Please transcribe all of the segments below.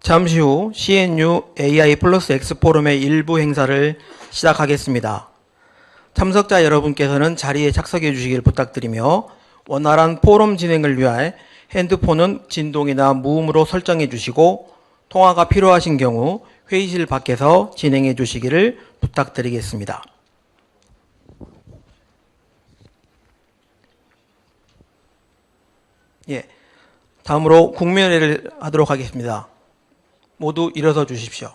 잠시 후 CNU AI 플러스 X 포럼의 일부 행사를 시작하겠습니다. 참석자 여러분께서는 자리에 착석해 주시길 부탁드리며 원활한 포럼 진행을 위해 핸드폰은 진동이나 무음으로 설정해 주시고 통화가 필요하신 경우 회의실 밖에서 진행해 주시기를 부탁드리겠습니다. 다음으로 국민회를 하도록 하겠습니다. 모두 일어서 주십시오.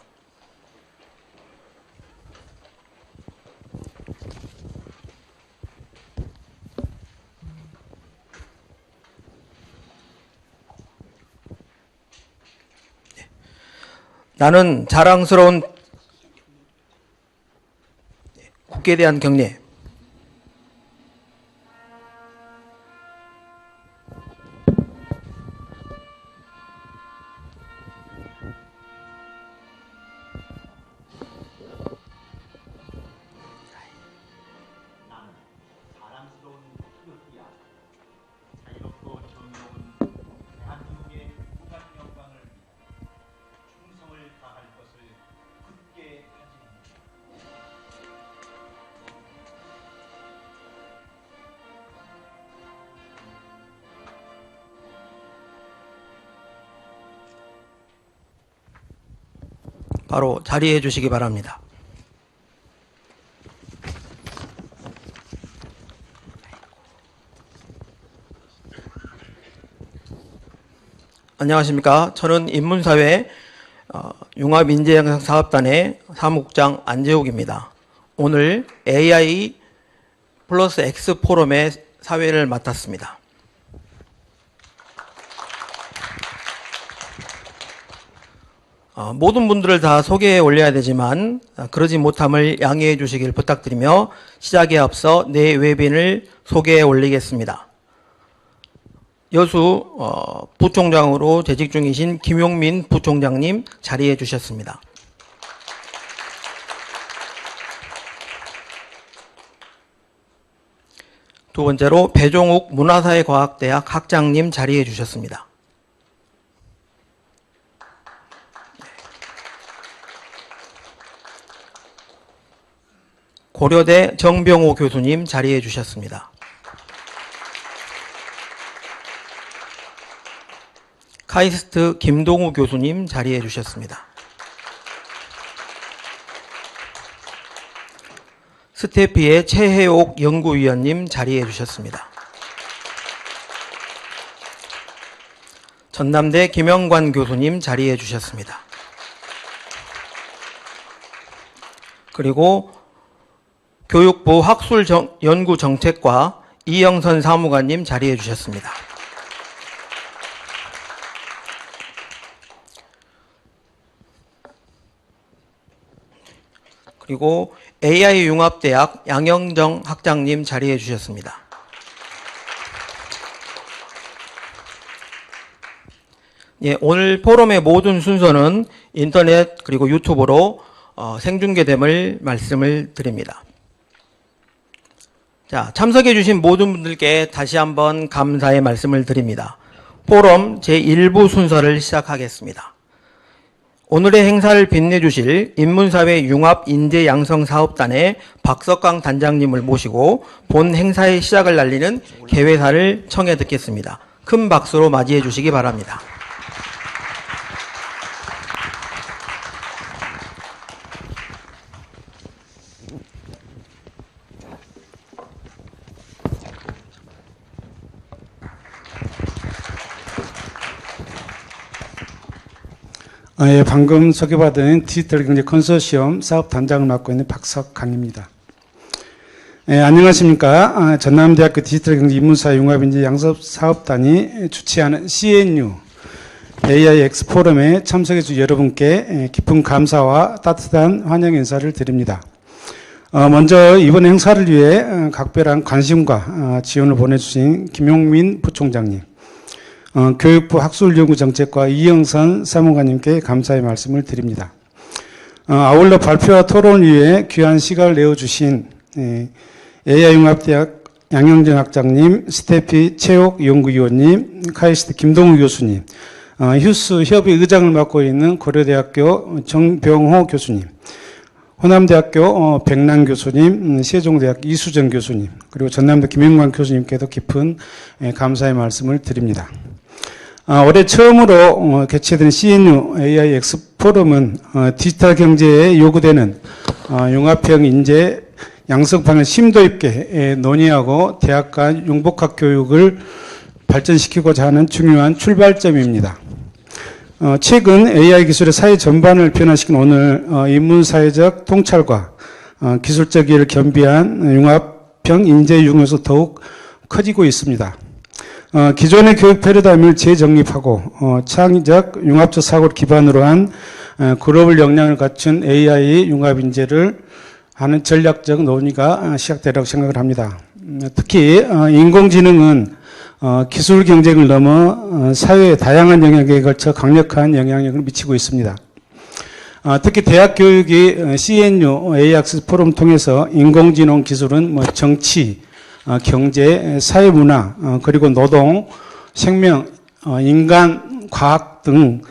나는 자랑스러운 국회에 대한 경례. 바로 자리해 주시기 바랍니다. 안녕하십니까. 저는 인문사회 융합인재양성사업단의 사무국장 안재욱입니다. 오늘 AI 플러스 X 포럼의 사회를 맡았습니다. 모든 분들을 다 소개해 올려야 되지만 그러지 못함을 양해해 주시길 부탁드리며 시작에 앞서 내 외빈을 소개해 올리겠습니다. 여수 부총장으로 재직 중이신 김용민 부총장님 자리해 주셨습니다. 두 번째로 배종욱 문화사회과학대학 학장님 자리해 주셨습니다. 고려대 정병호 교수님 자리해 주셨습니다. 카이스트 김동우 교수님 자리해 주셨습니다. 스태피의 최혜옥 연구위원님 자리해 주셨습니다. 전남대 김영관 교수님 자리해 주셨습니다. 그리고 교육부 학술연구정책과 이영선 사무관님 자리해 주셨습니다. 그리고 AI융합대학 양영정 학장님 자리해 주셨습니다. 오늘 포럼의 모든 순서는 인터넷 그리고 유튜브로 생중계됨을 말씀을 드립니다. 자, 참석해 주신 모든 분들께 다시 한번 감사의 말씀을 드립니다. 포럼 제1부 순서를 시작하겠습니다. 오늘의 행사를 빛내주실 인문사회 융합인재양성사업단의 박석강 단장님을 모시고 본 행사의 시작을 알리는 개회사를 청해 듣겠습니다. 큰 박수로 맞이해 주시기 바랍니다. 방금 소개받은 디지털경제 컨소시엄 사업단장을 맡고 있는 박석강입니다. 안녕하십니까. 전남대학교 디지털경제 인문사회 융합인재 양성사업단이 주최하는 CNU AI X 포럼에 참석해 주신 여러분께 깊은 감사와 따뜻한 환영 인사를 드립니다. 먼저 이번 행사를 위해 각별한 관심과 지원을 보내주신 김용민 부총장님, 교육부 학술연구정책과 이영선 사무관님께 감사의 말씀을 드립니다. 아울러 발표와 토론을 위해 귀한 시간을 내어주신 AI융합대학 양영정 학장님, 스태피 최옥 연구위원님, 카이스트 김동우 교수님, 휴스 협의 의장을 맡고 있는 고려대학교 정병호 교수님, 호남대학교 백남 교수님, 세종대학 이수정 교수님, 그리고 전남대 김영관 교수님께도 깊은 감사의 말씀을 드립니다. 올해 처음으로 개최된 CNU AIX 포럼은 디지털 경제에 요구되는 융합형 인재 양성판을 심도 있게 논의하고 대학 간 융복학 교육을 발전시키고자 하는 중요한 출발점입니다. 최근 AI 기술의 사회 전반을 변화시킨 오늘 인문사회적 통찰과 기술적 이해를 겸비한 융합형 인재 융합에서 더욱 커지고 있습니다. 기존의 교육 패러다임을 재정립하고 창의적 융합적 사고를 기반으로 한 글로벌 역량을 갖춘 AI 융합 인재를 하는 전략적 논의가 시작되라고 생각을 합니다. 특히 인공지능은 기술 경쟁을 넘어 사회의 다양한 영역에 걸쳐 강력한 영향력을 미치고 있습니다. 특히 대학 교육이 CNU AIX 포럼 통해서 인공지능 기술은 정치, 경제, 사회문화, 그리고 노동, 생명, 인간, 과학 등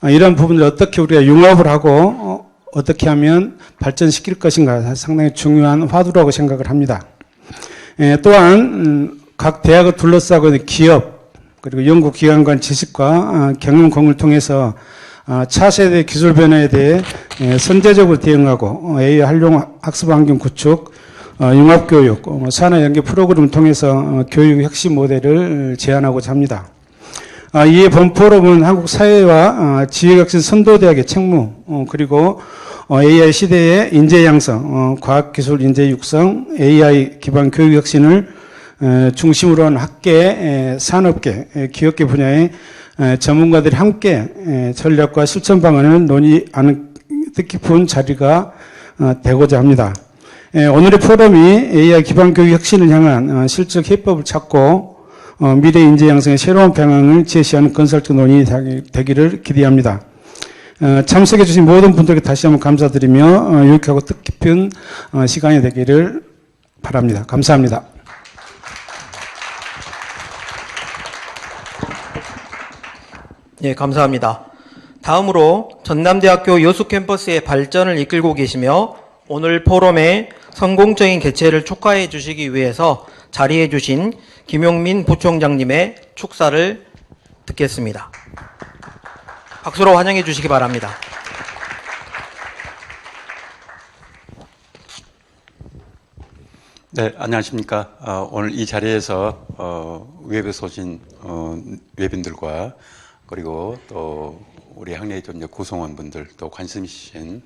이런 부분을 어떻게 우리가 융합을 하고 어떻게 하면 발전시킬 것인가 상당히 중요한 화두라고 생각을 합니다. 또한 각 대학을 둘러싸고 있는 기업 그리고 연구기관간 지식과 경영 공유를 통해서 차세대 기술 변화에 대해 선제적으로 대응하고 AI 활용 학습 환경 구축, 융합교육, 산업 연계 프로그램을 통해서 교육 혁신 모델을 제안하고자 합니다. 이에 본 포럼은 한국 사회와 지혜혁신 선도대학의 책무, 그리고 AI 시대의 인재 양성, 과학기술 인재 육성, AI 기반 교육 혁신을 중심으로 한 학계, 산업계, 기업계 분야의 전문가들이 함께 전략과 실천 방안을 논의하는 뜻깊은 자리가 되고자 합니다. 오늘의 포럼이 AI 기반 교육 혁신을 향한 실적 해법을 찾고 미래 인재 양성의 새로운 방향을 제시하는 건설적 논의 되기를 기대합니다. 참석해 주신 모든 분들께 다시 한번 감사드리며 유익하고 뜻깊은 시간이 되기를 바랍니다. 감사합니다. 예, 감사합니다. 다음으로 전남대학교 여수 캠퍼스의 발전을 이끌고 계시며 오늘 포럼의 성공적인 개최를 축하해 주시기 위해서 자리해 주신 김용민 부총장님의 축사를 듣겠습니다. 박수로 환영해 주시기 바랍니다. 네, 안녕하십니까. 오늘 이 자리에서 웹에서 오신 외빈들과 그리고 또 우리 학내의 구성원분들 또 관심 있으신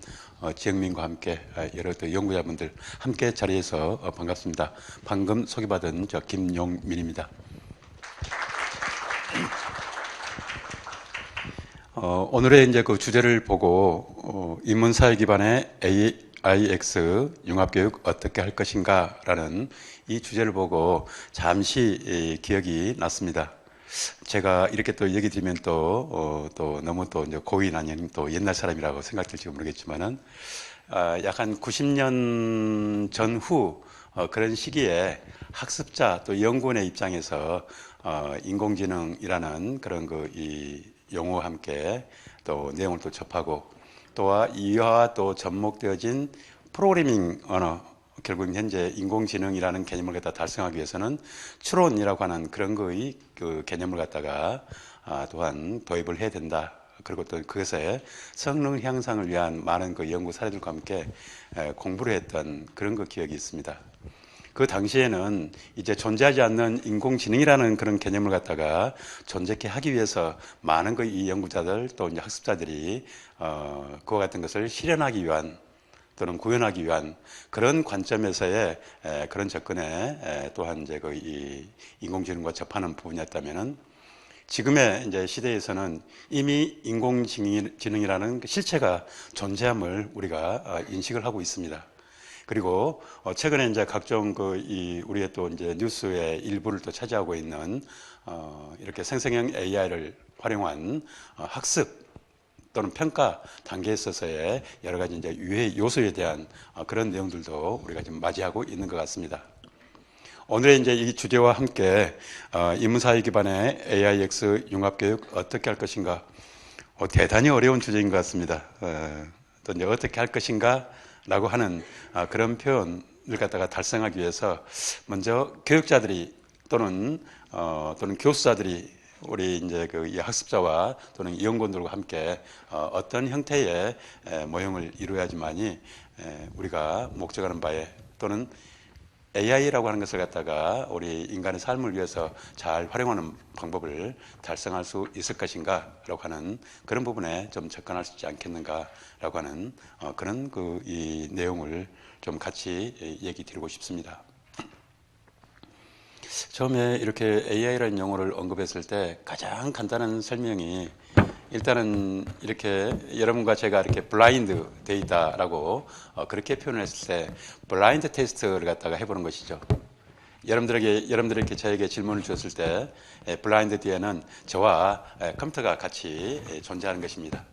지역민과 함께 여러 연구자분들 함께 자리에서 반갑습니다. 방금 소개받은 김용민입니다. 오늘의 이제 그 주제를 보고 인문사회 기반의 AIX 융합교육 어떻게 할 것인가라는 이 주제를 보고 잠시 기억이 났습니다. 제가 이렇게 또 얘기 드리면 또 너무 또 이제 고인 아닌 또 옛날 사람이라고 생각될지 모르겠지만은 약 한 90년 전후 그런 시기에 학습자 또 연구원의 입장에서 인공지능이라는 그런 이 용어와 함께 또 내용을 또 접하고 또한 이와 또 접목되어진 프로그래밍 언어, 결국 현재 인공지능이라는 개념을 갖다 달성하기 위해서는 추론이라고 하는 그런 거의 그 개념을 갖다가 또한 도입을 해야 된다. 그리고 또 그것의 성능 향상을 위한 많은 그 연구 사례들과 함께 공부를 했던 그런 그 기억이 있습니다. 그 당시에는 이제 존재하지 않는 인공지능이라는 그런 개념을 갖다가 존재케 하기 위해서 많은 그 이 연구자들 또 이제 학습자들이 그와 같은 것을 실현하기 위한 또는 구현하기 위한 그런 관점에서의 그런 접근에 또한 이제 그 이 인공지능과 접하는 부분이었다면은 지금의 이제 시대에서는 이미 인공지능이라는 실체가 존재함을 우리가 인식을 하고 있습니다. 그리고 최근에 이제 각종 우리의 또 이제 뉴스의 일부를 또 차지하고 있는 이렇게 생성형 AI를 활용한 학습 또는 평가 단계에 있어서의 여러 가지 이제 유해 요소에 대한 그런 내용들도 우리가 지금 맞이하고 있는 것 같습니다. 오늘의 이제 이 주제와 함께 인문사회 기반의 AIX 융합교육 어떻게 할 것인가, 대단히 어려운 주제인 것 같습니다. 또 이제 어떻게 할 것인가라고 하는 그런 표현을 갖다가 달성하기 위해서 먼저 교육자들이 또는 교수자들이 우리 이제 이 학습자와 또는 연구원들과 함께 어떤 형태의 모형을 이루어야지만이 우리가 목적하는 바에 또는 AI라고 하는 것을 갖다가 우리 인간의 삶을 위해서 잘 활용하는 방법을 달성할 수 있을 것인가라고 하는 그런 부분에 좀 접근할 수 있지 않겠는가라고 하는 그런 이 내용을 좀 같이 얘기 드리고 싶습니다. 처음에 이렇게 AI라는 용어를 언급했을 때 가장 간단한 설명이 일단은 이렇게 여러분과 제가 이렇게 블라인드 데이터라고 그렇게 표현을 했을 때 블라인드 테스트를 갖다가 해보는 것이죠. 여러분들에게 저에게 질문을 주었을 때 블라인드 뒤에는 저와 컴퓨터가 같이 존재하는 것입니다.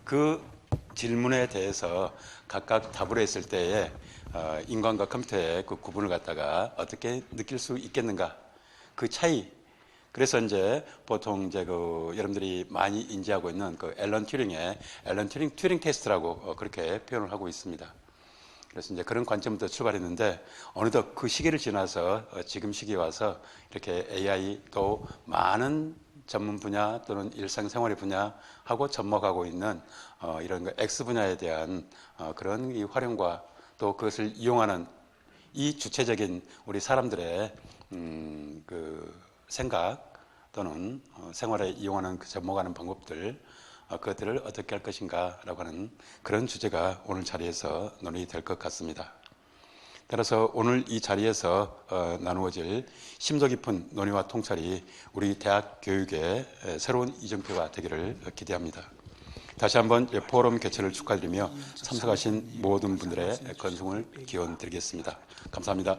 그 질문에 대해서 각각 답을 했을 때에 인간과 컴퓨터의 그 구분을 갖다가 어떻게 느낄 수 있겠는가, 그 차이. 그래서 이제 보통 이제 여러분들이 많이 인지하고 있는 앨런 튜링의 튜링 테스트라고 그렇게 표현을 하고 있습니다. 그래서 이제 그런 관점부터 출발했는데 어느덧 그 시기를 지나서 지금 시기에 와서 이렇게 AI도 많은 전문 분야 또는 일상생활의 분야하고 접목하고 있는 이런 X 분야에 대한 그런 이 활용과 또 그것을 이용하는 이 주체적인 우리 사람들의 생각 또는 생활에 이용하는 접목하는 방법들, 그것들을 어떻게 할 것인가라고 하는 그런 주제가 오늘 자리에서 논의될 것 같습니다. 따라서 오늘 이 자리에서 나누어질 심도 깊은 논의와 통찰이 우리 대학 교육의 새로운 이정표가 되기를 기대합니다. 다시 한번 포럼 개최를 축하드리며 참석하신 모든 분들의 건승을 기원드리겠습니다. 감사합니다.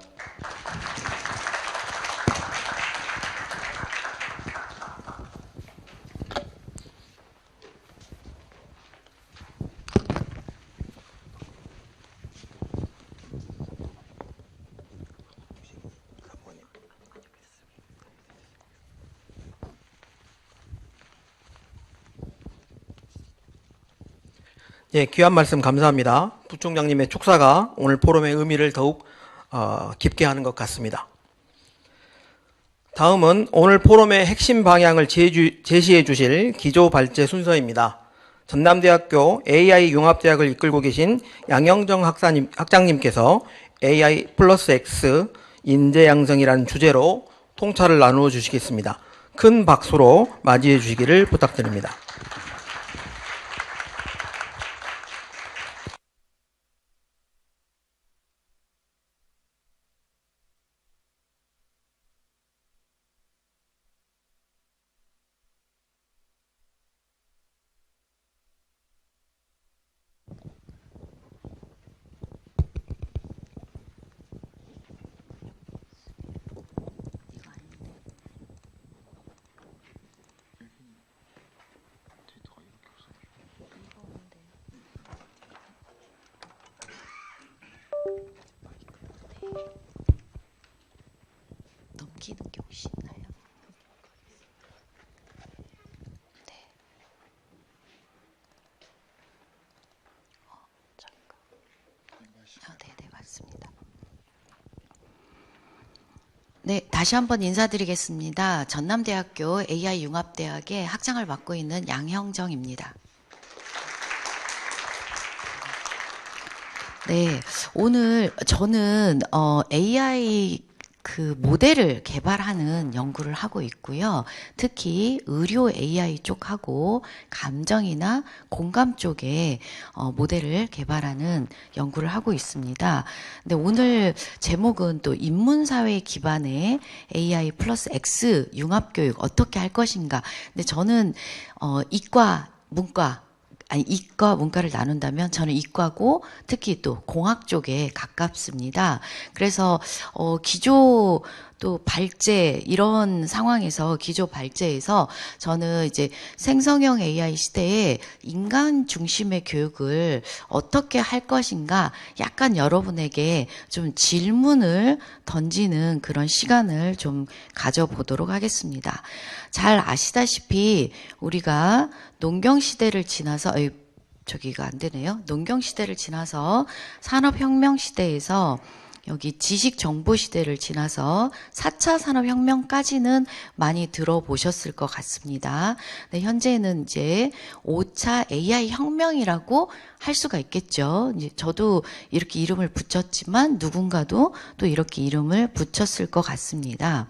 예, 귀한 말씀 감사합니다. 부총장님의 축사가 오늘 포럼의 의미를 더욱 깊게 하는 것 같습니다. 다음은 오늘 포럼의 핵심 방향을 제시해 주실 기조 발제 순서입니다. 전남대학교 AI 융합대학을 이끌고 계신 양영정 학장님께서 AI 플러스 X 인재 양성이라는 주제로 통찰을 나누어 주시겠습니다. 큰 박수로 맞이해 주시기를 부탁드립니다. 넘기는 게 혹시 있나요? 네. 잠깐. 네네, 맞습니다. 네, 다시 한번 인사드리겠습니다. 전남대학교 AI 융합대학의 학장을 맡고 있는 양형정입니다. 네, 오늘 저는 AI 모델을 개발하는 연구를 하고 있고요. 특히 의료 AI 쪽하고 감정이나 공감 쪽에 모델을 개발하는 연구를 하고 있습니다. 근데 오늘 제목은 또 인문사회 기반의 AI 플러스 X 융합교육 어떻게 할 것인가. 근데 저는 이과, 문과, 이과, 문과를 나눈다면 저는 이과고 특히 또 공학 쪽에 가깝습니다. 그래서 기조 또 발제 이런 상황에서 기조 발제에서 저는 이제 생성형 AI 시대에 인간 중심의 교육을 어떻게 할 것인가 약간 여러분에게 좀 질문을 던지는 그런 시간을 좀 가져보도록 하겠습니다. 잘 아시다시피 우리가 농경 시대를 지나서 저기가 안 되네요. 농경 시대를 지나서 산업혁명 시대에서 여기 지식정보 시대를 지나서 4차 산업혁명까지는 많이 들어보셨을 것 같습니다. 네, 현재는 이제 5차 AI 혁명이라고 할 수가 있겠죠. 이제 저도 이렇게 이름을 붙였지만 누군가도 또 이렇게 이름을 붙였을 것 같습니다.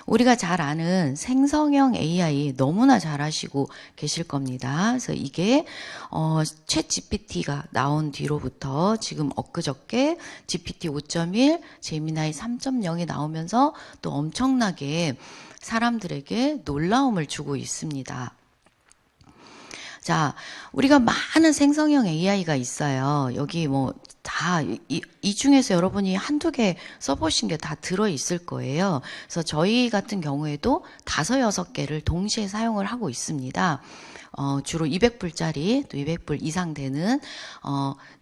우리가 잘 아는 생성형 AI 너무나 잘 아시고 계실 겁니다. 그래서 이게 챗 GPT가 나온 뒤로부터 지금 엊그저께 GPT 5.1, 제미나이 3.0이 나오면서 또 엄청나게 사람들에게 놀라움을 주고 있습니다. 자, 우리가 많은 생성형 AI가 있어요. 여기 뭐 다 이 중에서 여러분이 한두 개 써보신 게 다 들어있을 거예요. 그래서 저희 같은 경우에도 5, 6개를 동시에 사용을 하고 있습니다. 주로 200불짜리 또 200불 이상 되는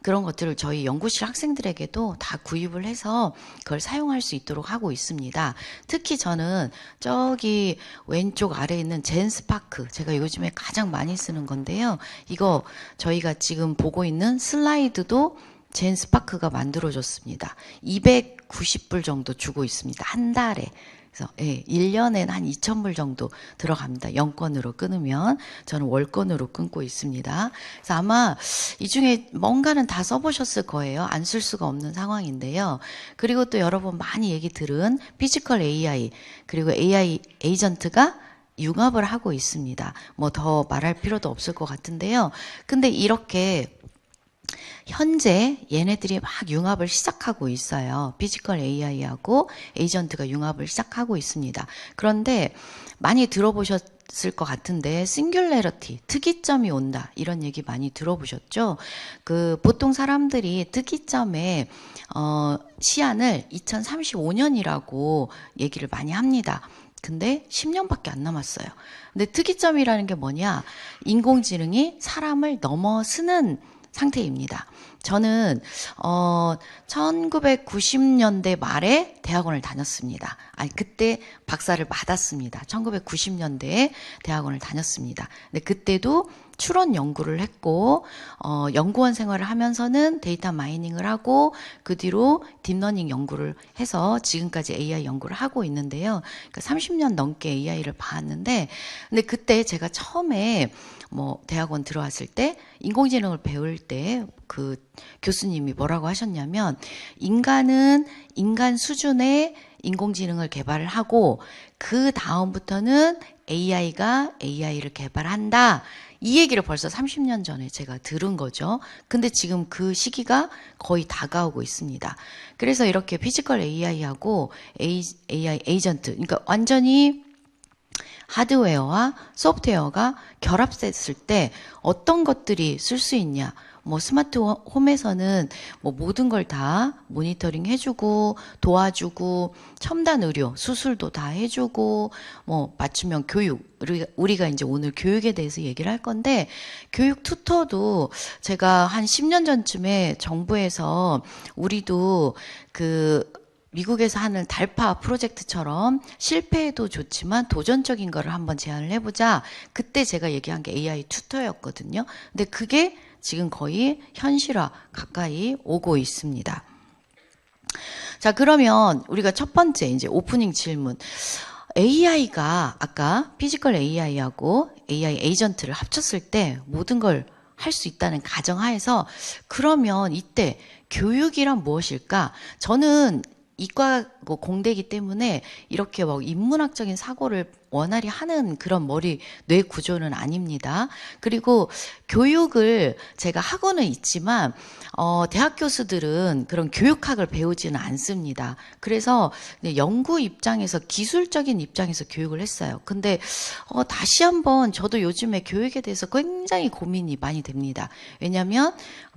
그런 것들을 저희 연구실 학생들에게도 다 구입을 해서 그걸 사용할 수 있도록 하고 있습니다. 특히 저는 저기 왼쪽 아래에 있는 젠스파크, 제가 요즘에 가장 많이 쓰는 건데요. 이거 저희가 지금 보고 있는 슬라이드도 젠스파크가 만들어줬습니다. 290불 정도 주고 있습니다. 한 달에. 그래서 1년엔 한 2,000불 정도 들어갑니다. 연권으로 끊으면. 저는 월권으로 끊고 있습니다. 그래서 아마 이 중에 뭔가는 다 써보셨을 거예요. 안 쓸 수가 없는 상황인데요. 그리고 또 여러분 많이 얘기 들은 피지컬 AI 그리고 AI 에이전트가 융합을 하고 있습니다. 뭐 더 말할 필요도 없을 것 같은데요. 근데 이렇게 현재 얘네들이 막 융합을 시작하고 있어요. 피지컬 AI하고 에이전트가 융합을 시작하고 있습니다. 그런데 많이 들어보셨을 것 같은데 싱귤레러티, 특이점이 온다 이런 얘기 많이 들어보셨죠? 보통 사람들이 특이점의 시한을 2035년이라고 얘기를 많이 합니다. 근데 10년밖에 안 남았어요. 근데 특이점이라는 게 뭐냐? 인공지능이 사람을 넘어서는 상태입니다. 저는 1990년대 말에 대학원을 다녔습니다. 그때 박사를 받았습니다. 1990년대에 대학원을 다녔습니다. 근데 그때도 추론 연구를 했고 연구원 생활을 하면서는 데이터 마이닝을 하고 그 뒤로 딥러닝 연구를 해서 지금까지 AI 연구를 하고 있는데요. 그러니까 30년 넘게 AI를 봐왔는데 근데 그때 제가 처음에 대학원 들어왔을 때 인공지능을 배울 때 그 교수님이 뭐라고 하셨냐면 인간은 인간 수준의 인공지능을 개발을 하고 그 다음부터는 AI가 AI를 개발한다. 이 얘기를 벌써 30년 전에 제가 들은 거죠. 근데 지금 그 시기가 거의 다가오고 있습니다. 그래서 이렇게 피지컬 AI하고 AI 에이전트, 그러니까 완전히 하드웨어와 소프트웨어가 결합됐을 때 어떤 것들이 쓸 수 있냐. 스마트 홈에서는 모든 걸 다 모니터링 해주고 도와주고 첨단 의료 수술도 다 해주고 맞춤형 교육 우리가 이제 오늘 교육에 대해서 얘기를 할 건데 교육 튜터도 제가 한 10년 전쯤에 정부에서 우리도 미국에서 하는 달파 프로젝트처럼 실패해도 좋지만 도전적인 거를 한번 제안을 해보자. 그때 제가 얘기한 게 AI 튜터였거든요. 근데 그게 지금 거의 현실화 가까이 오고 있습니다. 자, 그러면 우리가 첫 번째 이제 오프닝 질문. AI가 아까 피지컬 AI하고 AI 에이전트를 합쳤을 때 모든 걸 할 수 있다는 가정하에서 그러면 이때 교육이란 무엇일까? 저는 이과고 공대이기 때문에 이렇게 인문학적인 사고를 원활히 하는 그런 뇌 구조는 아닙니다. 그리고 교육을 제가 하고는 있지만 대학 교수들은 그런 교육학을 배우지는 않습니다. 그래서 연구 입장에서 기술적인 입장에서 교육을 했어요. 근데 다시 한번 저도 요즘에 교육에 대해서 굉장히 고민이 많이 됩니다. 왜냐하면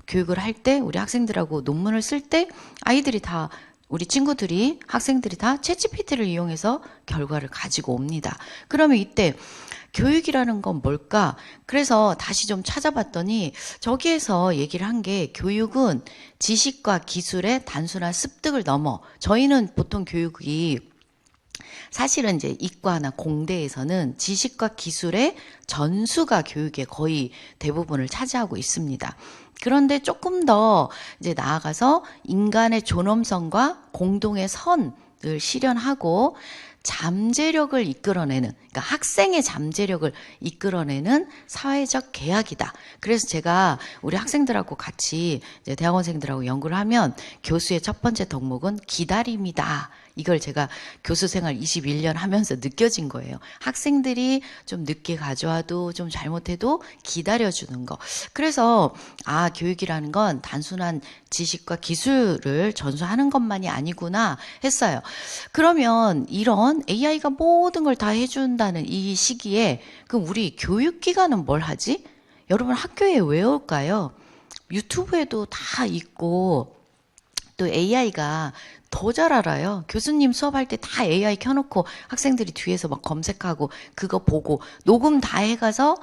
교육을 할 때 우리 학생들하고 논문을 쓸 때 아이들이 다 우리 친구들이, 학생들이 다 챗GPT를 이용해서 결과를 가지고 옵니다. 그러면 이때 교육이라는 건 뭘까? 그래서 다시 좀 찾아봤더니 저기에서 얘기를 한 게 교육은 지식과 기술의 단순한 습득을 넘어, 저희는 보통 교육이 사실은 이제 이과나 공대에서는 지식과 기술의 전수가 교육의 거의 대부분을 차지하고 있습니다. 그런데 조금 더 이제 나아가서 인간의 존엄성과 공동의 선을 실현하고 잠재력을 이끌어내는, 그러니까 학생의 잠재력을 이끌어내는 사회적 계약이다. 그래서 제가 우리 학생들하고 같이 이제 대학원생들하고 연구를 하면 교수의 첫 번째 덕목은 기다림이다. 이걸 제가 교수 생활 21년 하면서 느껴진 거예요. 학생들이 좀 늦게 가져와도 좀 잘못해도 기다려주는 거. 그래서 교육이라는 건 단순한 지식과 기술을 전수하는 것만이 아니구나 했어요. 그러면 이런 AI가 모든 걸 다 해준다는 이 시기에 그럼 우리 교육기관은 뭘 하지? 여러분 학교에 왜 올까요? 유튜브에도 다 있고 또 AI가 더 잘 알아요. 교수님 수업할 때 다 AI 켜놓고 학생들이 뒤에서 막 검색하고 그거 보고 녹음 다 해가서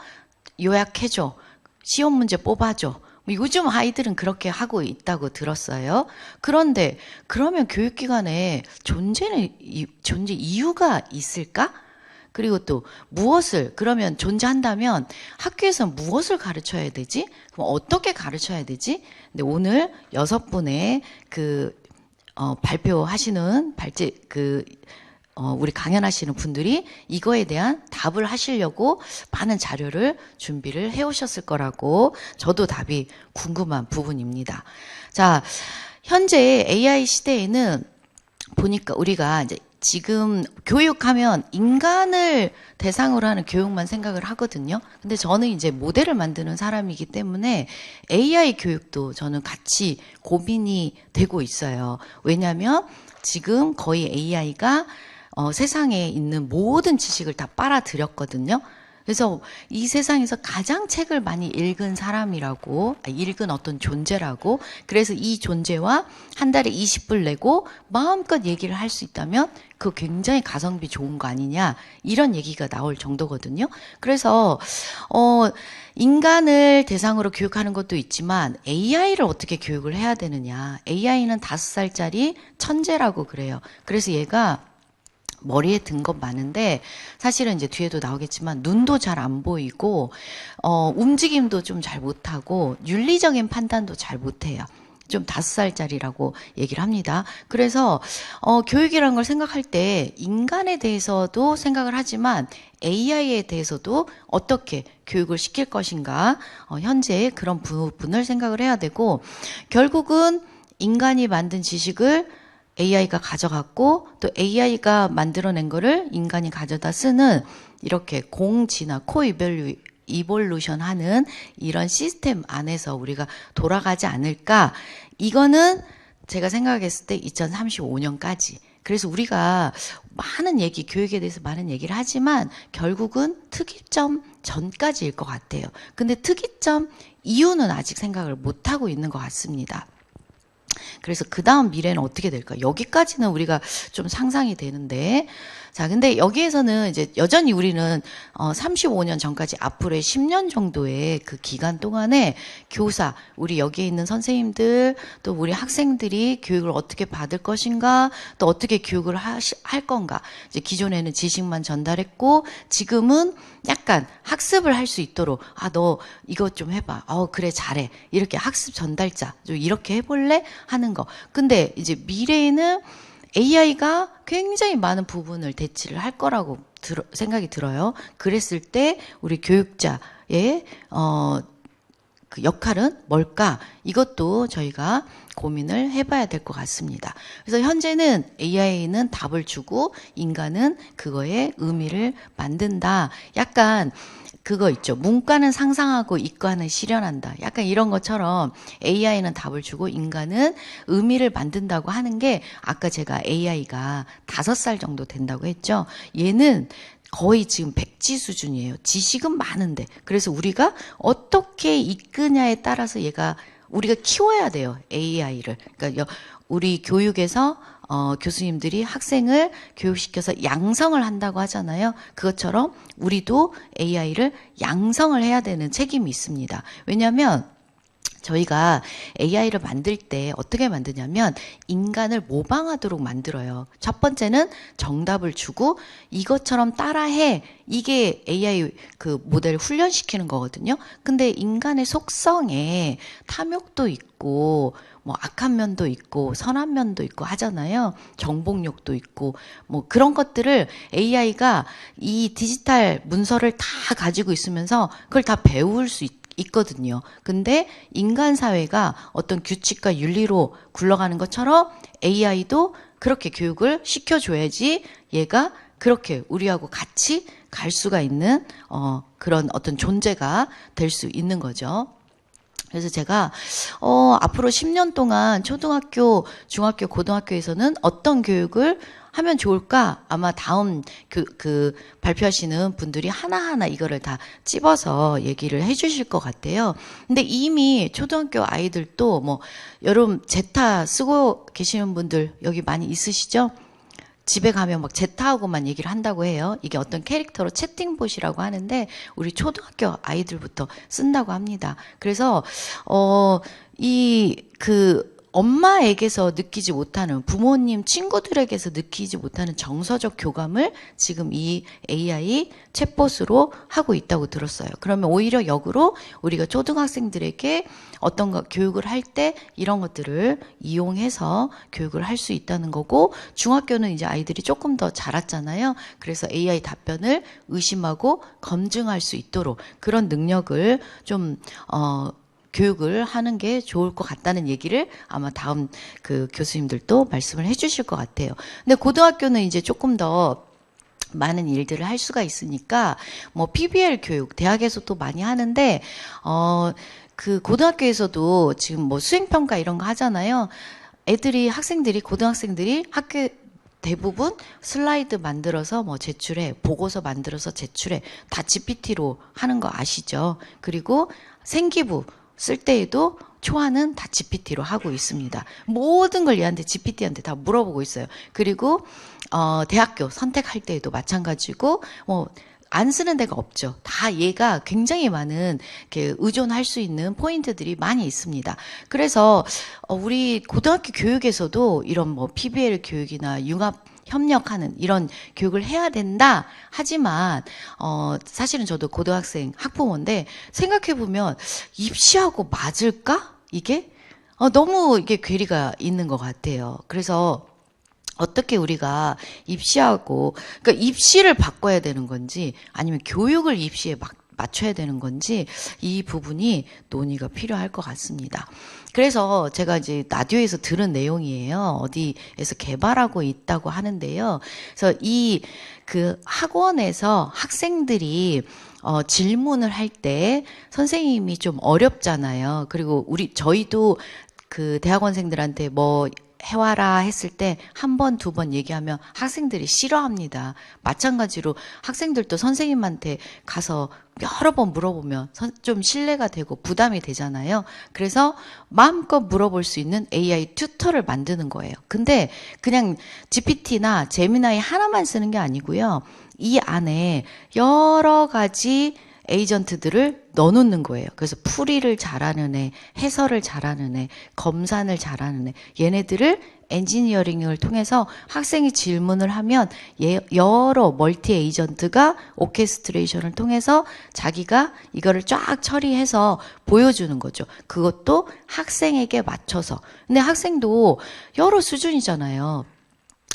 요약해줘. 시험 문제 뽑아줘. 요즘 아이들은 그렇게 하고 있다고 들었어요. 그런데 그러면 교육기관에 존재 이유가 있을까? 그리고 또 무엇을, 그러면 존재한다면 학교에서 무엇을 가르쳐야 되지? 그럼 어떻게 가르쳐야 되지? 근데 오늘 6분의 발표하시는 우리 강연하시는 분들이 이거에 대한 답을 하시려고 많은 자료를 준비를 해 오셨을 거라고 저도 답이 궁금한 부분입니다. 자, 현재 AI 시대에는 보니까 우리가 이제 지금 교육하면 인간을 대상으로 하는 교육만 생각을 하거든요. 근데 저는 이제 모델을 만드는 사람이기 때문에 AI 교육도 저는 같이 고민이 되고 있어요. 왜냐하면 지금 거의 AI가 세상에 있는 모든 지식을 다 빨아들였거든요. 그래서 이 세상에서 가장 책을 많이 읽은 사람이라고, 읽은 어떤 존재라고, 그래서 이 존재와 한 달에 20불 내고 마음껏 얘기를 할 수 있다면 그거 굉장히 가성비 좋은 거 아니냐, 이런 얘기가 나올 정도거든요. 그래서 인간을 대상으로 교육하는 것도 있지만 AI를 어떻게 교육을 해야 되느냐. AI는 5살짜리 천재라고 그래요. 그래서 얘가 머리에 든 것 많은데 사실은 이제 뒤에도 나오겠지만 눈도 잘 안 보이고 움직임도 좀 잘 못하고 윤리적인 판단도 잘 못해요. 좀 5살짜리라고 얘기를 합니다. 그래서 교육이라는 걸 생각할 때 인간에 대해서도 생각을 하지만 AI에 대해서도 어떻게 교육을 시킬 것인가, 현재 그런 부분을 생각을 해야 되고, 결국은 인간이 만든 지식을 AI가 가져갔고 또 AI가 만들어낸 거를 인간이 가져다 쓰는 이렇게 공진화, 이볼루션 하는 이런 시스템 안에서 우리가 돌아가지 않을까. 이거는 제가 생각했을 때 2035년까지. 그래서 우리가 많은 얘기, 교육에 대해서 많은 얘기를 하지만 결국은 특이점 전까지일 것 같아요. 근데 특이점 이유는 아직 생각을 못하고 있는 것 같습니다. 그래서 그 다음 미래는 어떻게 될까? 여기까지는 우리가 좀 상상이 되는데, 자, 근데 여기에서는 이제 여전히 우리는 35년 전까지 앞으로의 10년 정도의 그 기간 동안에 교사, 우리 여기에 있는 선생님들, 또 우리 학생들이 교육을 어떻게 받을 것인가, 또 어떻게 교육을 할 건가. 이제 기존에는 지식만 전달했고, 지금은 약간 학습을 할 수 있도록, 너 이거 좀 해봐. 그래, 잘해. 이렇게 학습 전달자, 좀 이렇게 해볼래? 하는 거. 근데 이제 미래에는 AI가 굉장히 많은 부분을 대체를 할 거라고 생각이 들어요. 그랬을 때 우리 교육자의 그 역할은 뭘까? 이것도 저희가 고민을 해봐야 될 것 같습니다. 그래서 현재는 AI는 답을 주고 인간은 그거에 의미를 만든다. 약간 그거 있죠. 문과는 상상하고 이과는 실현한다. 약간 이런 것처럼 AI는 답을 주고 인간은 의미를 만든다고 하는 게, 아까 제가 AI가 5살 정도 된다고 했죠. 얘는 거의 지금 백지 수준이에요. 지식은 많은데. 그래서 우리가 어떻게 이끄냐에 따라서 우리가 키워야 돼요. AI를. 그러니까 우리 교육에서 교수님들이 학생을 교육시켜서 양성을 한다고 하잖아요. 그것처럼 우리도 AI를 양성을 해야 되는 책임이 있습니다. 왜냐하면 저희가 AI를 만들 때 어떻게 만드냐면 인간을 모방하도록 만들어요. 첫 번째는 정답을 주고 이것처럼 따라해. 이게 AI 그 모델을 훈련시키는 거거든요. 근데 인간의 속성에 탐욕도 있고 뭐 악한 면도 있고 선한 면도 있고 하잖아요. 정복욕도 있고 뭐 그런 것들을 AI가 이 디지털 문서를 다 가지고 있으면서 그걸 다 배울 수 있거든요. 근데 인간 사회가 어떤 규칙과 윤리로 굴러가는 것처럼 AI도 그렇게 교육을 시켜줘야지 얘가 그렇게 우리하고 같이 갈 수가 있는 그런 어떤 존재가 될 수 있는 거죠. 그래서 제가 앞으로 10년 동안 초등학교, 중학교, 고등학교에서는 어떤 교육을 하면 좋을까? 아마 다음 그 발표하시는 분들이 하나하나 이거를 다 찝어서 얘기를 해 주실 것 같아요. 근데 이미 초등학교 아이들도 뭐 여러분 제타 쓰고 계시는 분들 여기 많이 있으시죠? 집에 가면 막 제타하고만 얘기를 한다고 해요. 이게 어떤 캐릭터로 채팅봇이라고 하는데 우리 초등학교 아이들부터 쓴다고 합니다. 그래서 엄마에게서 느끼지 못하는 부모님, 친구들에게서 느끼지 못하는 정서적 교감을 지금 이 AI 챗봇으로 하고 있다고 들었어요. 그러면 오히려 역으로 우리가 초등학생들에게 어떤 교육을 할 때 이런 것들을 이용해서 교육을 할 수 있다는 거고 중학교는 이제 아이들이 조금 더 자랐잖아요. 그래서 AI 답변을 의심하고 검증할 수 있도록 그런 능력을 좀 교육을 하는 게 좋을 것 같다는 얘기를 아마 다음 그 교수님들도 말씀을 해 주실 것 같아요. 근데 고등학교는 이제 조금 더 많은 일들을 할 수가 있으니까 뭐 PBL 교육 대학에서도 많이 하는데 그 고등학교에서도 지금 뭐 수행평가 이런 거 하잖아요. 학생들이 고등학생들이 학교 대부분 슬라이드 만들어서 뭐 제출해, 보고서 만들어서 제출해, 다 GPT로 하는 거 아시죠? 그리고 생기부 쓸 때에도 초안은 다 GPT로 하고 있습니다. 모든 걸 얘한테 GPT한테 다 물어보고 있어요. 그리고 대학교 선택할 때에도 마찬가지고 안 쓰는 데가 없죠. 다 얘가 굉장히 많은 의존할 수 있는 포인트들이 많이 있습니다. 그래서 우리 고등학교 교육에서도 이런 뭐 PBL 교육이나 융합 협력하는 이런 교육을 해야 된다. 하지만 사실은 저도 고등학생 학부모인데 생각해 보면 입시하고 맞을까? 이게 너무 이게 괴리가 있는 것 같아요. 그래서 어떻게 우리가 입시하고 그러니까 입시를 바꿔야 되는 건지 아니면 교육을 입시에 맞춰야 되는 건지 이 부분이 논의가 필요할 것 같습니다. 그래서 제가 이제 라디오에서 들은 내용이에요. 어디에서 개발하고 있다고 하는데요. 그래서 그 학원에서 학생들이 질문을 할 때 선생님이 좀 어렵잖아요. 그리고 저희도 그 대학원생들한테 뭐 해와라 했을 때 한 번, 두 번 얘기하면 학생들이 싫어합니다. 마찬가지로 학생들도 선생님한테 가서 여러 번 물어보면 좀 신뢰가 되고 부담이 되잖아요. 그래서 마음껏 물어볼 수 있는 AI 튜터를 만드는 거예요. 근데 그냥 GPT나 제미나이 하나만 쓰는 게 아니고요. 이 안에 여러 가지 에이전트들을 넣어놓는 거예요. 그래서 풀이를 잘하는 애, 해설을 잘하는 애, 검산을 잘하는 애, 얘네들을 엔지니어링을 통해서 학생이 질문을 하면 여러 멀티 에이전트가 오케스트레이션을 통해서 자기가 이거를 쫙 처리해서 보여주는 거죠. 그것도 학생에게 맞춰서. 근데 학생도 여러 수준이잖아요.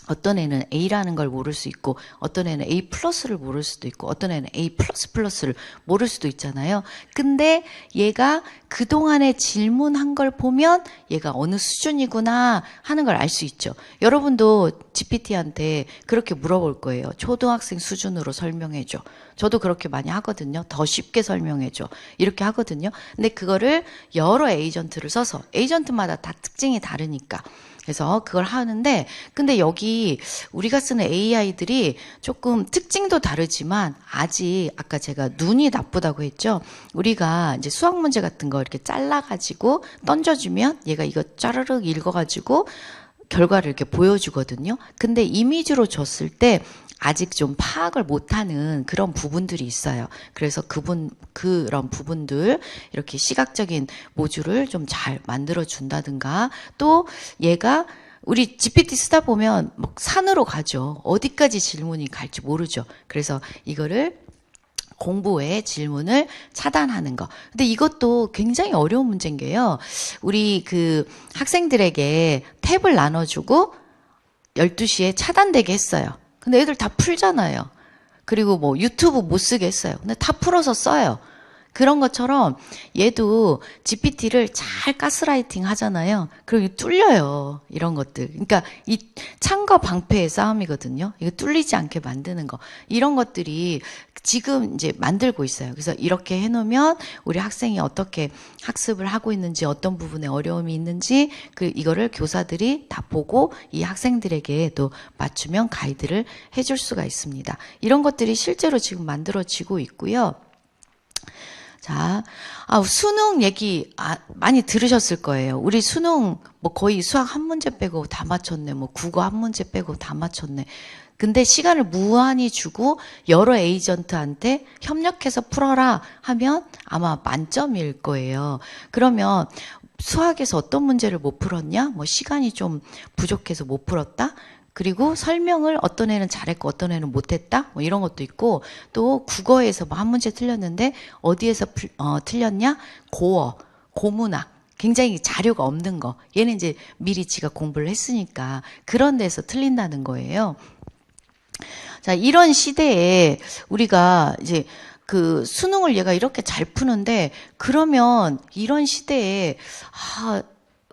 어떤 애는 A라는 걸 모를 수 있고 어떤 애는 A 플러스를 모를 수도 있고 어떤 애는 A 플러스 플러스를 모를 수도 있잖아요. 근데 얘가 그동안에 질문한 걸 보면 얘가 어느 수준이구나 하는 걸 알 수 있죠. 여러분도 GPT한테 그렇게 물어볼 거예요. 초등학생 수준으로 설명해줘. 저도 그렇게 많이 하거든요. 더 쉽게 설명해줘. 이렇게 하거든요. 근데 그거를 여러 에이전트를 써서 에이전트마다 다 특징이 다르니까 그래서 그걸 하는데 근데 여기 우리가 쓰는 AI들이 조금 특징도 다르지만 아직 아까 제가 눈이 나쁘다고 했죠. 우리가 이제 수학 문제 같은 거 이렇게 잘라가지고 던져주면 얘가 이거 짜르륵 읽어가지고 결과를 이렇게 보여주거든요. 근데 이미지로 줬을 때 아직 좀 파악을 못하는 그런 부분들이 있어요. 그래서 그런 부분들 이렇게 시각적인 모듈을 좀 잘 만들어 준다든가, 또 얘가 우리 GPT 쓰다 보면 막 산으로 가죠. 어디까지 질문이 갈지 모르죠. 그래서 이거를 공부의 질문을 차단하는 거. 근데 이것도 굉장히 어려운 문제인 게요. 우리 그 학생들에게 탭을 나눠주고 12시에 차단되게 했어요. 근데 애들 다 풀잖아요. 그리고 뭐 유튜브 못 쓰게 했어요. 근데 다 풀어서 써요. 그런 것처럼 얘도 GPT를 잘 가스라이팅 하잖아요. 그리고 뚫려요. 이런 것들. 그러니까 이 창과 방패의 싸움이거든요. 이거 뚫리지 않게 만드는 거. 이런 것들이 지금 이제 만들고 있어요. 그래서 이렇게 해놓으면 우리 학생이 어떻게 학습을 하고 있는지, 어떤 부분에 어려움이 있는지, 이거를 교사들이 다 보고 이 학생들에게 또 맞춤형 가이드를 해줄 수가 있습니다. 이런 것들이 실제로 지금 만들어지고 있고요. 자, 수능 얘기 많이 들으셨을 거예요. 우리 수능 뭐 거의 수학 한 문제 빼고 다 맞췄네. 뭐 국어 한 문제 빼고 다 맞췄네. 근데 시간을 무한히 주고 여러 에이전트한테 협력해서 풀어라 하면 아마 만점일 거예요. 그러면 수학에서 어떤 문제를 못 풀었냐? 뭐 시간이 좀 부족해서 못 풀었다? 그리고 설명을 어떤 애는 잘했고 어떤 애는 못했다? 뭐 이런 것도 있고, 또 국어에서 뭐 한 문제 틀렸는데 어디에서 틀렸냐? 고어, 고문학. 굉장히 자료가 없는 거. 얘는 이제 미리 지가 공부를 했으니까 그런 데서 틀린다는 거예요. 자, 이런 시대에 우리가 이제 그 수능을 얘가 이렇게 잘 푸는데, 그러면 이런 시대에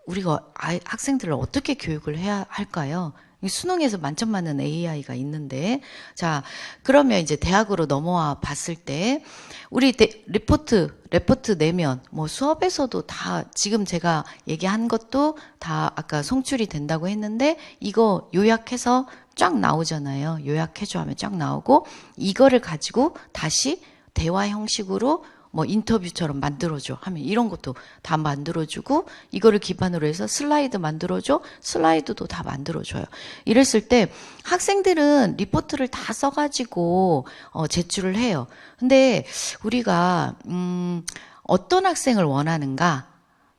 우리가 학생들을 어떻게 교육을 해야 할까요? 수능에서 만점 맞는 AI가 있는데, 자, 그러면 이제 대학으로 넘어와 봤을 때, 우리 레포트 내면, 뭐 수업에서도 다, 지금 제가 얘기한 것도 다 아까 송출이 된다고 했는데, 이거 요약해서 쫙 나오잖아요. 요약해줘 하면 쫙 나오고, 이거를 가지고 다시 대화 형식으로 뭐 인터뷰처럼 만들어줘 하면 이런 것도 다 만들어주고, 이거를 기반으로 해서 슬라이드 만들어줘, 슬라이드도 다 만들어줘요. 이랬을 때 학생들은 리포트를 다 써가지고 제출을 해요. 근데 우리가 어떤 학생을 원하는가,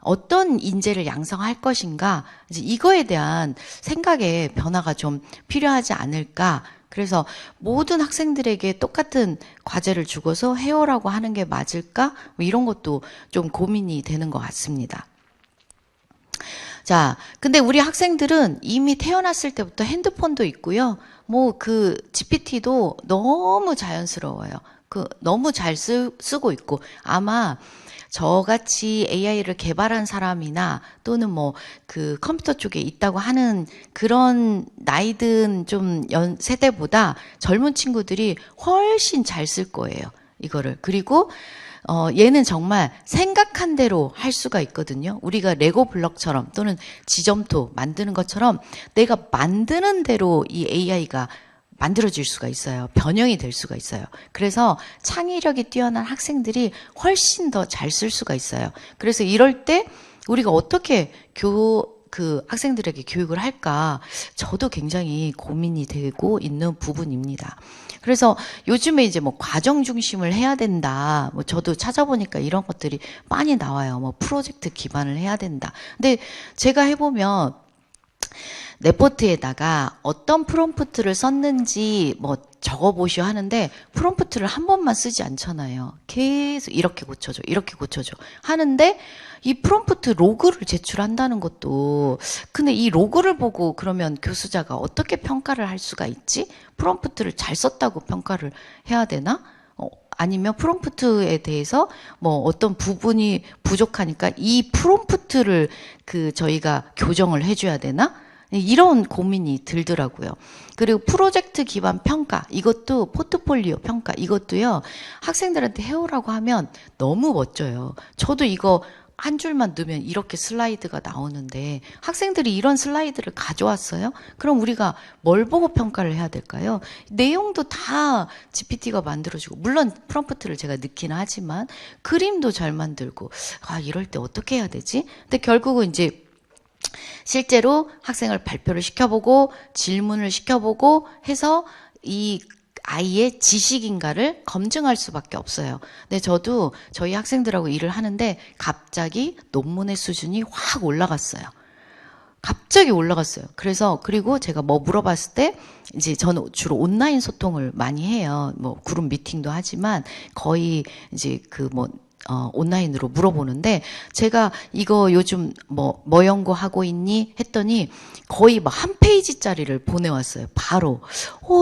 어떤 인재를 양성할 것인가, 이제 이거에 대한 생각의 변화가 좀 필요하지 않을까. 그래서 모든 학생들에게 똑같은 과제를 주고서 해오라고 하는 게 맞을까? 뭐 이런 것도 좀 고민이 되는 것 같습니다. 자, 근데 우리 학생들은 이미 태어났을 때부터 핸드폰도 있고요. 뭐 그 GPT도 너무 자연스러워요. 너무 잘 쓰고 있고, 아마 저같이 AI를 개발한 사람이나 또는 뭐 그 컴퓨터 쪽에 있다고 하는 그런 나이든 좀 세대보다 젊은 친구들이 훨씬 잘 쓸 거예요. 이거를. 그리고 얘는 정말 생각한 대로 할 수가 있거든요. 우리가 레고 블럭처럼 또는 지점토 만드는 것처럼 내가 만드는 대로 이 AI가 만들어질 수가 있어요. 변형이 될 수가 있어요. 그래서 창의력이 뛰어난 학생들이 훨씬 더 잘 쓸 수가 있어요. 그래서 이럴 때 우리가 어떻게 학생들에게 교육을 할까? 저도 굉장히 고민이 되고 있는 부분입니다. 그래서 요즘에 이제 뭐 과정 중심을 해야 된다. 뭐 저도 찾아보니까 이런 것들이 많이 나와요. 뭐 프로젝트 기반을 해야 된다. 근데 제가 해보면 레포트에다가 어떤 프롬프트를 썼는지 뭐 적어보시오 하는데, 프롬프트를 한 번만 쓰지 않잖아요. 계속 이렇게 고쳐줘, 이렇게 고쳐줘 하는데, 이 프롬프트 로그를 제출한다는 것도, 근데 이 로그를 보고 그러면 교수자가 어떻게 평가를 할 수가 있지? 프롬프트를 잘 썼다고 평가를 해야 되나? 아니면 프롬프트에 대해서 뭐 어떤 부분이 부족하니까 이 프롬프트를 저희가 교정을 해줘야 되나? 이런 고민이 들더라고요. 그리고 프로젝트 기반 평가, 이것도 포트폴리오 평가, 이것도요, 학생들한테 해오라고 하면 너무 멋져요. 저도 이거 한 줄만 넣으면 이렇게 슬라이드가 나오는데 학생들이 이런 슬라이드를 가져왔어요? 그럼 우리가 뭘 보고 평가를 해야 될까요? 내용도 다 GPT가 만들어주고, 물론 프롬프트를 제가 넣기는 하지만 그림도 잘 만들고, 이럴 때 어떻게 해야 되지? 근데 결국은 이제 실제로 학생을 발표를 시켜보고 질문을 시켜보고 해서 이 아이의 지식인가를 검증할 수밖에 없어요. 근데 저도 저희 학생들하고 일을 하는데 갑자기 논문의 수준이 확 올라갔어요. 갑자기 올라갔어요. 그래서 그리고 제가 뭐 물어봤을 때 이제 저는 주로 온라인 소통을 많이 해요. 뭐 그룹 미팅도 하지만 거의 이제 온라인으로 물어보는데 제가 이거 요즘 뭐 연구하고 있니? 했더니 거의 막 한 페이지짜리를 보내왔어요. 바로.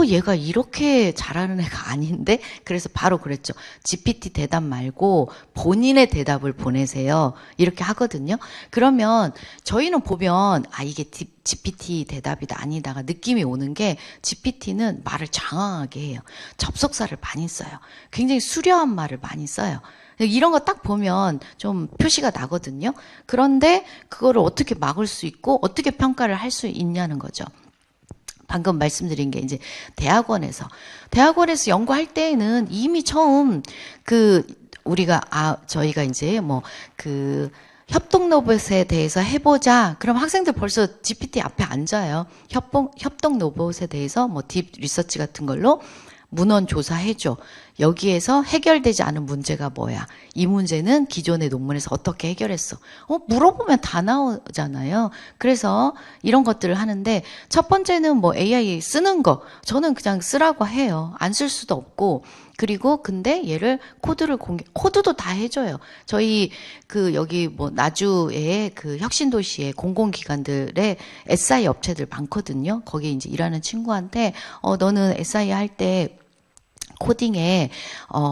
얘가 이렇게 잘하는 애가 아닌데? 그래서 바로 그랬죠. GPT 대답 말고 본인의 대답을 보내세요. 이렇게 하거든요. 그러면 저희는 보면 이게 GPT 대답이다 아니다가 느낌이 오는 게 GPT는 말을 장황하게 해요. 접속사를 많이 써요. 굉장히 수려한 말을 많이 써요. 이런 거 딱 보면 좀 표시가 나거든요. 그런데 그거를 어떻게 막을 수 있고 어떻게 평가를 할 수 있냐는 거죠. 방금 말씀드린 게 이제 대학원에서 연구할 때에는 이미 처음 저희가 이제 협동 로봇에 대해서 해보자. 그럼 학생들 벌써 GPT 앞에 앉아요. 협동 로봇에 대해서 딥 리서치 같은 걸로 문헌 조사해줘. 여기에서 해결되지 않은 문제가 뭐야? 이 문제는 기존의 논문에서 어떻게 해결했어? 물어보면 다 나오잖아요. 그래서 이런 것들을 하는데 첫 번째는 AI 쓰는 거. 저는 그냥 쓰라고 해요. 안 쓸 수도 없고. 그리고 근데 얘를 코드도 다 해줘요. 저희 여기 나주에 혁신도시에 공공기관들의 SI 업체들 많거든요. 거기 이제 일하는 친구한테 너는 SI 할 때 코딩에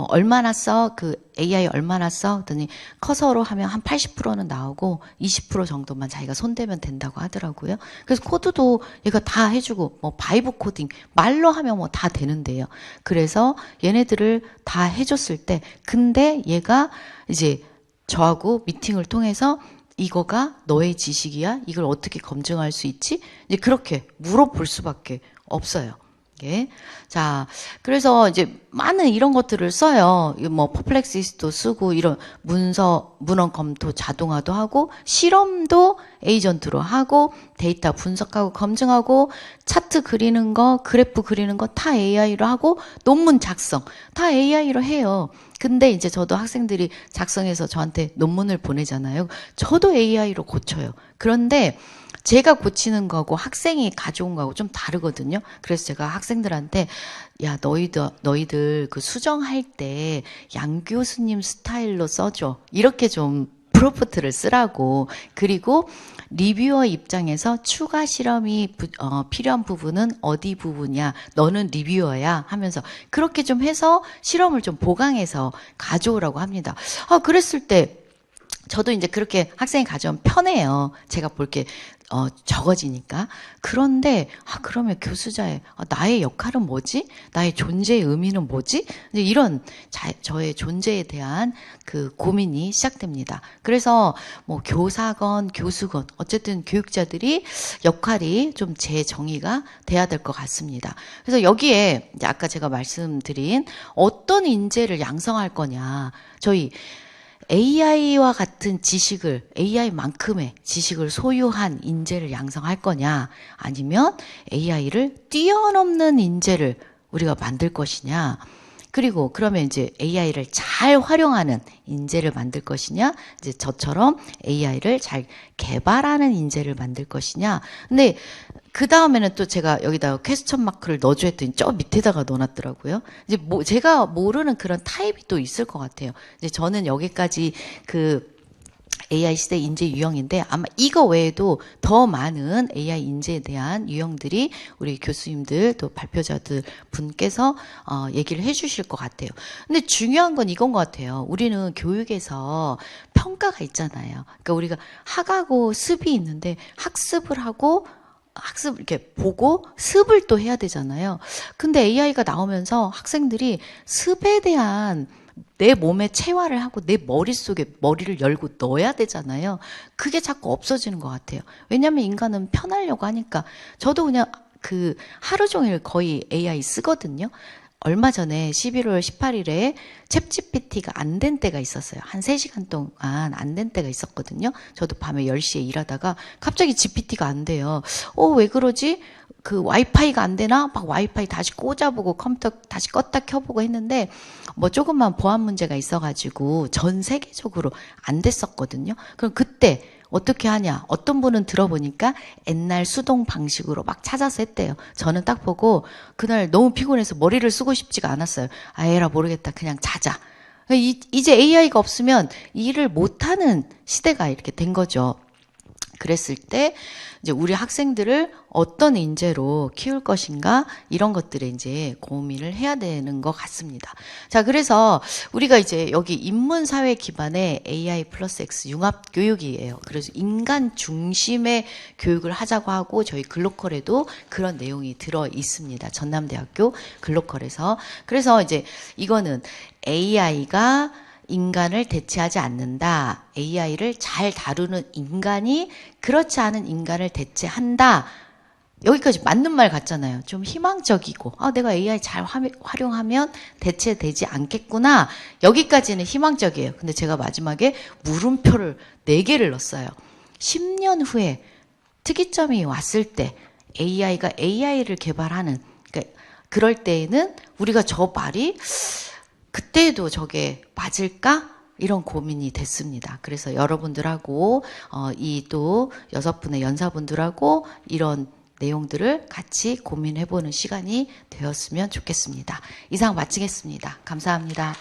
얼마나 써? AI 얼마나 써? 그랬더니 커서로 하면 한 80%는 나오고 20% 정도만 자기가 손대면 된다고 하더라고요. 그래서 코드도 얘가 다 해주고 바이브 코딩 말로 하면 다 되는데요. 그래서 얘네들을 다 해줬을 때 근데 얘가 이제 저하고 미팅을 통해서 이거가 너의 지식이야? 이걸 어떻게 검증할 수 있지? 이제 그렇게 물어볼 수밖에 없어요. 예. 자, 그래서 이제 많은 이런 것들을 써요. 퍼플렉시스도 쓰고, 이런 문헌 검토 자동화도 하고, 실험도 에이전트로 하고, 데이터 분석하고, 검증하고, 차트 그리는 거, 그래프 그리는 거 다 AI로 하고, 논문 작성 다 AI로 해요. 근데 이제 저도 학생들이 작성해서 저한테 논문을 보내잖아요. 저도 AI로 고쳐요. 그런데 제가 고치는 거하고 학생이 가져온 거하고 좀 다르거든요. 그래서 제가 학생들한테 야 너희들 수정할 때 양 교수님 스타일로 써줘. 이렇게 좀 프로프트를 쓰라고. 그리고 리뷰어 입장에서 추가 실험이 필요한 부분은 어디 부분이야? 너는 리뷰어야 하면서 그렇게 좀 해서 실험을 좀 보강해서 가져오라고 합니다. 그랬을 때 저도 이제 그렇게 학생이 가져오면 편해요. 제가 볼게 적어지니까. 그런데 그러면 교수자의 나의 역할은 뭐지? 나의 존재의 의미는 뭐지? 이제 이런 저의 존재에 대한 고민이 시작됩니다. 그래서 교사건 교수건 어쨌든 교육자들이 역할이 좀 재정의가 돼야 될 것 같습니다. 그래서 여기에 이제 아까 제가 말씀드린 어떤 인재를 양성할 거냐. 저희 AI와 같은 지식을, AI만큼의 지식을 소유한 인재를 양성할 거냐, 아니면 AI를 뛰어넘는 인재를 우리가 만들 것이냐, 그리고 그러면 이제 AI를 잘 활용하는 인재를 만들 것이냐, 이제 저처럼 AI를 잘 개발하는 인재를 만들 것이냐. 근데 그 다음에는 또 제가 여기다가 퀘스천 마크를 넣어줘 했더니 저 밑에다가 넣어놨더라고요. 이제 제가 모르는 그런 타입이 또 있을 것 같아요. 이제 저는 여기까지 AI 시대 인재 유형인데 아마 이거 외에도 더 많은 AI 인재에 대한 유형들이 우리 교수님들 또 발표자들 분께서 얘기를 해주실 것 같아요. 근데 중요한 건 이건 것 같아요. 우리는 교육에서 평가가 있잖아요. 그러니까 우리가 학하고 습이 있는데 학습을 하고 학습 이렇게 보고 습을 또 해야 되잖아요. 근데 AI가 나오면서 학생들이 습에 대한 내 몸에 체화를 하고 내 머릿속에 머리를 열고 넣어야 되잖아요. 그게 자꾸 없어지는 것 같아요. 왜냐하면 인간은 편하려고 하니까. 저도 그냥 하루 종일 거의 AI 쓰거든요. 얼마 전에 11월 18일에 챗GPT가 안 된 때가 있었어요. 한 3시간 동안 안 된 때가 있었거든요. 저도 밤에 10시에 일하다가 갑자기 GPT가 안 돼요. 왜 그러지? 그 와이파이가 안 되나? 막 와이파이 다시 꽂아보고 컴퓨터 다시 껐다 켜보고 했는데 뭐 조금만 보안 문제가 있어가지고 전 세계적으로 안 됐었거든요. 그럼 그때 어떻게 하냐? 어떤 분은 들어보니까 옛날 수동 방식으로 막 찾아서 했대요. 저는 딱 보고 그날 너무 피곤해서 머리를 쓰고 싶지가 않았어요. 에라 모르겠다. 그냥 자자. 이제 AI가 없으면 일을 못하는 시대가 이렇게 된 거죠. 그랬을 때 이제 우리 학생들을 어떤 인재로 키울 것인가 이런 것들에 이제 고민을 해야 되는 것 같습니다. 자, 그래서 우리가 이제 여기 인문사회 기반의 AI 플러스 X 융합 교육이에요. 그래서 인간 중심의 교육을 하자고 하고 저희 글로컬에도 그런 내용이 들어 있습니다. 전남대학교 글로컬에서. 그래서 이제 이거는 AI가 인간을 대체하지 않는다. AI를 잘 다루는 인간이 그렇지 않은 인간을 대체한다. 여기까지 맞는 말 같잖아요. 좀 희망적이고 내가 AI 잘 활용하면 대체되지 않겠구나. 여기까지는 희망적이에요. 근데 제가 마지막에 물음표를 4개를 넣었어요. 10년 후에 특이점이 왔을 때 AI가 AI를 개발하는 그럴 때에는 우리가 저 말이 그때도 저게 맞을까? 이런 고민이 됐습니다. 그래서 여러분들하고 이 또 6분의 연사분들하고 이런 내용들을 같이 고민해보는 시간이 되었으면 좋겠습니다. 이상 마치겠습니다. 감사합니다.